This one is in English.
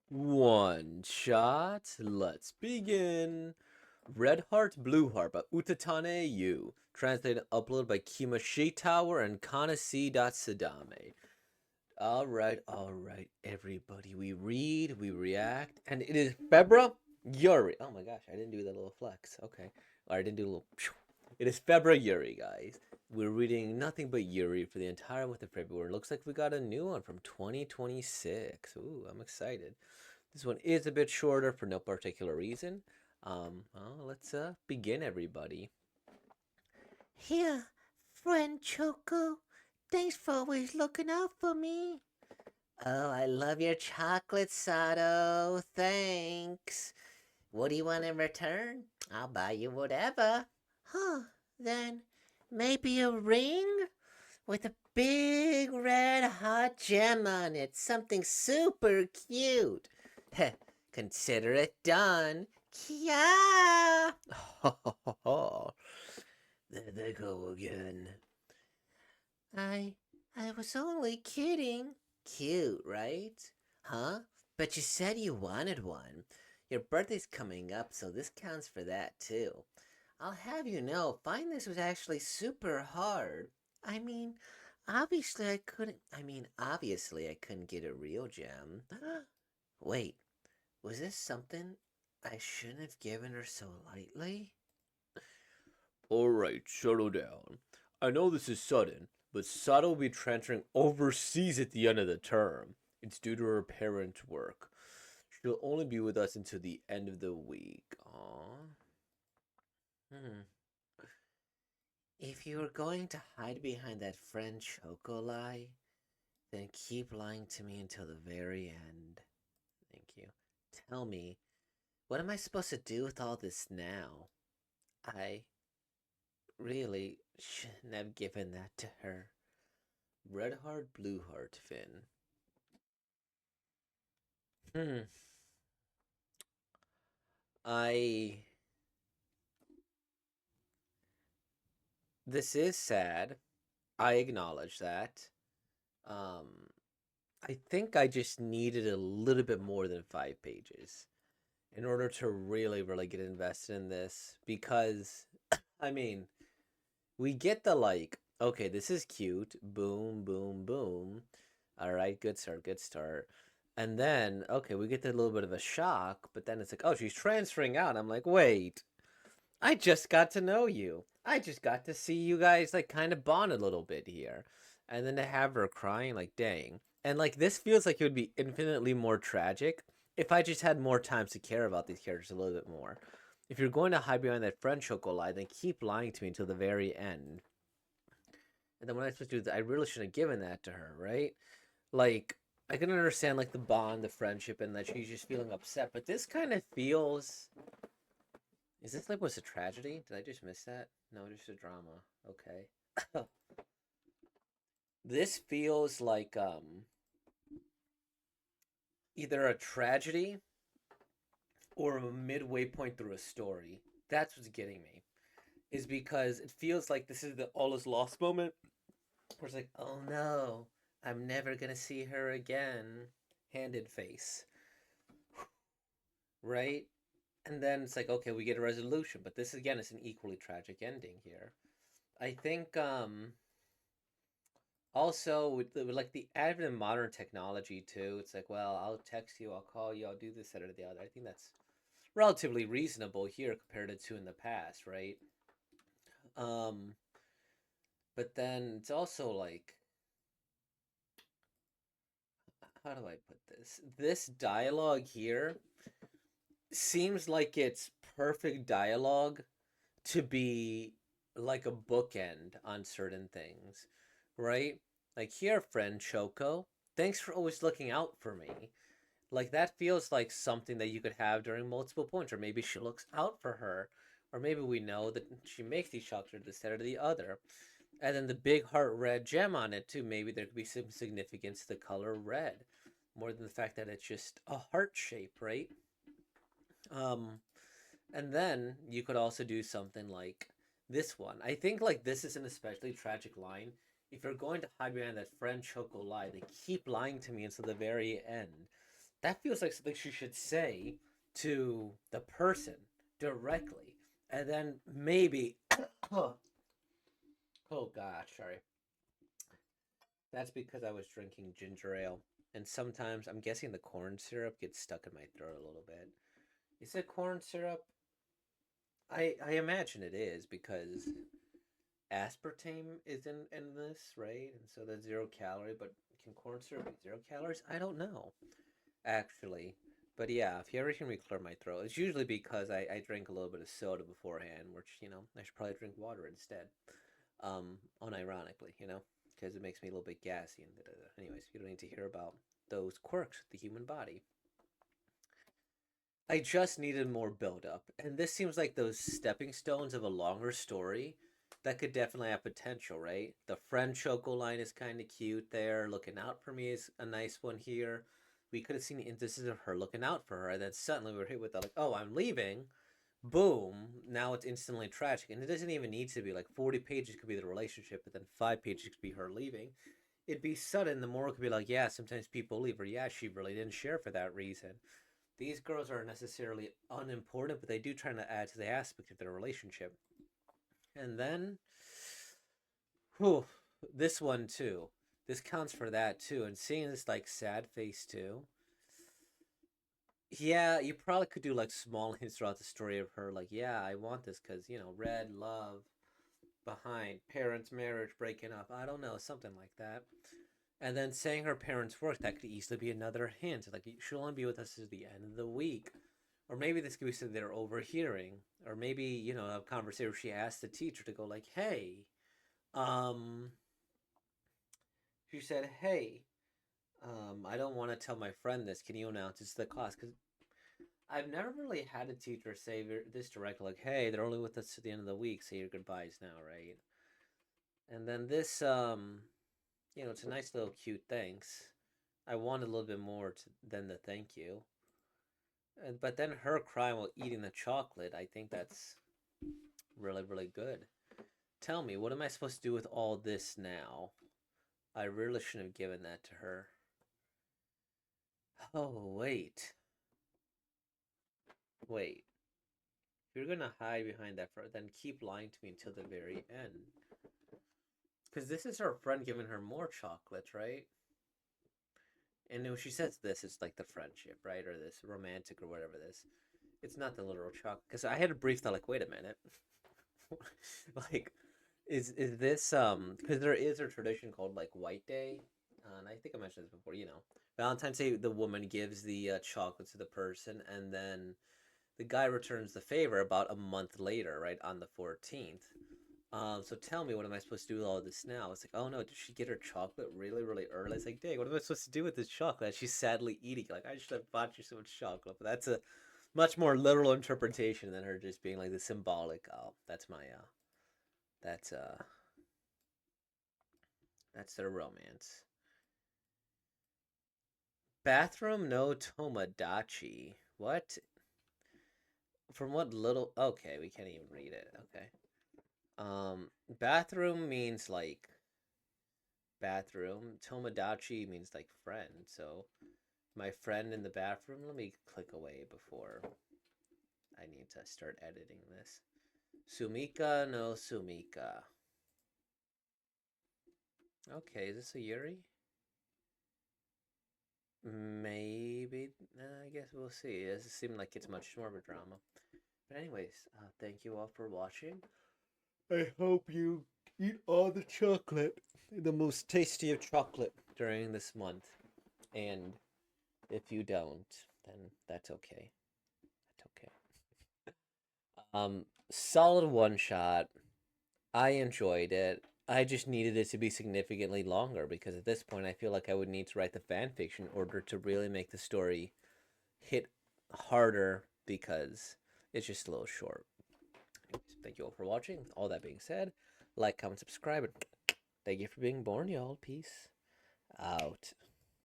One shot. Let's begin. Red Heart, Blue Heart by Utatane Yu. Translated and uploaded by Kima Tower and Kanasi.Sadame. Alright, everybody. We read, we react, and it is Febra Yuri. Oh my gosh, I didn't do that little flex. Okay. Or I didn't do a little. It is Febra Yuri, guys. We're reading nothing but Yuri for the entire month of February. Looks like we got a new one from 2026. Ooh, I'm excited. This one is a bit shorter for no particular reason. Well, let's begin, everybody. Here, friend Choco. Thanks for always looking out for me. Oh, I love your chocolate, Sato. Thanks. What do you want in return? I'll buy you whatever. Huh, then maybe a ring? With a big red hot gem on it. Something super cute. Consider it done. Kia! There they go again. I I was only kidding. Cute, right? Huh? But you said you wanted one. Your birthday's coming up, so this counts for that too. I'll have you know, finding this was actually super hard. I mean, obviously I couldn't get a real gem. Wait, was this something I shouldn't have given her so lightly? Alright, settle down. I know this is sudden, but Sato will be transferring overseas at the end of the term. It's due to her parents' work. She'll only be with us until the end of the week. Aww. Hmm. If you were going to hide behind that friend Choco lie, then keep lying to me until the very end. Thank you. Tell me, what am I supposed to do with all this now? I really shouldn't have given that to her. Red Heart, Blue Heart, Finn. Hmm. I. This is sad. I acknowledge that. Um, I think I just needed a little bit more than 5 pages in order to really get invested in this because, I mean, we get the like, okay, this is cute, boom, boom, boom. All right, good start, good start. And then, okay, we get a little bit of a shock, but then it's like, oh, she's transferring out. I'm like, wait, I just got to know you. I just got to see you guys like kind of bond a little bit here. And then to have her crying, like, dang. And like, this feels like it would be infinitely more tragic if I just had more time to care about these characters a little bit more. If you're going to hide behind that friend choco lie, then keep lying to me until the very end. And then what I'm supposed to do, I really shouldn't have given that to her, right? Like, I can understand like the bond, the friendship, and that she's just feeling upset, but this kind of feels. Is this like was a tragedy? Did I just miss that? No, just a drama. Okay. This feels like either a tragedy or a midway point through a story. That's what's getting me. Is because it feels like this is the all is lost moment where it's like, oh no, I'm never gonna see her again. Handed face. Right? And then it's like, okay, we get a resolution, but this again is an equally tragic ending here. I think also with like the advent of modern technology too, it's like, well, I'll text you, I'll call you, I'll do this, that, or the other. I think that's relatively reasonable here compared to in the past, right? Um, but then it's also like, how do I put this? This dialogue here seems like it's perfect dialogue to be like a bookend on certain things, right? Like, here, friend Choco, thanks for always looking out for me. Like, that feels like something that you could have during multiple points, or maybe she looks out for her, or maybe we know that she makes these chocolates instead of the other. And then the big heart red gem on it too. Maybe there could be some significance to the color red, more than the fact that it's just a heart shape, right? Um, and then you could also do something like this one. I think like this is an especially tragic line. If you're going to hide behind that friend choco lie, they keep lying to me until the very end. That feels like something she should say to the person directly. And then maybe. Oh gosh, sorry. That's because I was drinking ginger ale. And sometimes I'm guessing the corn syrup gets stuck in my throat a little bit. Is it corn syrup? I imagine it is because aspartame is in this, right? And so that's 0 calorie, but can corn syrup be 0 calories? I don't know, actually. But yeah, if you ever hear me clear my throat, it's usually because I drink a little bit of soda beforehand, which, I should probably drink water instead. Unironically, because it makes me a little bit gassy and da-da-da. Anyways, you don't need to hear about those quirks with the human body. I just needed more build up. And this seems like those stepping stones of a longer story that could definitely have potential, right? The friend Choco line is kind of cute there. Looking out for me is a nice one here. We could have seen instances of her looking out for her, and then suddenly we were hit with the, like, oh, I'm leaving. Boom. Now it's instantly tragic. And it doesn't even need to be like 40 pages could be the relationship, but then 5 pages could be her leaving. It'd be sudden. The moral could be like, yeah, sometimes people leave, or yeah, she really didn't share for that reason. These girls aren't necessarily unimportant, but they do try to add to the aspect of their relationship. And then, whew, this one too. This counts for that too. And seeing this like sad face too. Yeah, you probably could do like small hints throughout the story of her, like, yeah, I want this because, red, love, behind, parents, marriage, breaking up. I don't know, something like that. And then saying her parents work, that could easily be another hint. Like, she'll only be with us at the end of the week. Or maybe this could be something they're overhearing. Or maybe, a conversation where she asked the teacher to go like, hey, um, she said, hey, I don't want to tell my friend this. Can you announce this to the class? Because I've never really had a teacher say this directly, like, hey, they're only with us to the end of the week. Say your goodbyes now, right? And then this, it's a nice little cute thanks. I wanted a little bit more than the thank you. But then her crying while eating the chocolate, I think that's really, really good. Tell me, what am I supposed to do with all this now? I really shouldn't have given that to her. Oh, wait. Wait. If you're gonna hide behind that, then keep lying to me until the very end. Because this is her friend giving her more chocolates, right? And when she says this, it's like the friendship, right? Or this romantic or whatever this. It's not the literal chocolate. Because I had a brief thought, like, wait a minute. Like, is this, because there is a tradition called, like, White Day. And I think I mentioned this before, Valentine's Day, the woman gives the chocolate to the person, and then the guy returns the favor about a month later, right, on the 14th. So tell me, what am I supposed to do with all this now? It's like, oh no, did she get her chocolate really, really early? It's like, dang, what am I supposed to do with this chocolate? She's sadly eating. Like, I should have bought you so much chocolate. But that's a much more literal interpretation than her just being like the symbolic. Oh, that's my that's that's their romance. Bathroom no Tomodachi. What? From what little? Okay, we can't even read it. Okay. Bathroom means like bathroom. Tomodachi means like friend. So my friend in the bathroom. Let me click away before I need to start editing this. Sumika no Sumika. Okay, is this a Yuri? Maybe. I guess we'll see. It doesn't seem like it's much more of a drama. But anyways, thank you all for watching. I hope you eat all the chocolate, the most tasty of chocolate during this month. And if you don't, then that's okay. That's okay. Solid one shot. I enjoyed it. I just needed it to be significantly longer because at this point I feel like I would need to write the fan fiction in order to really make the story hit harder because it's just a little short. Anyways, thank you all for watching. All that being said, like, comment, subscribe, and thank you for being born, y'all. Peace out.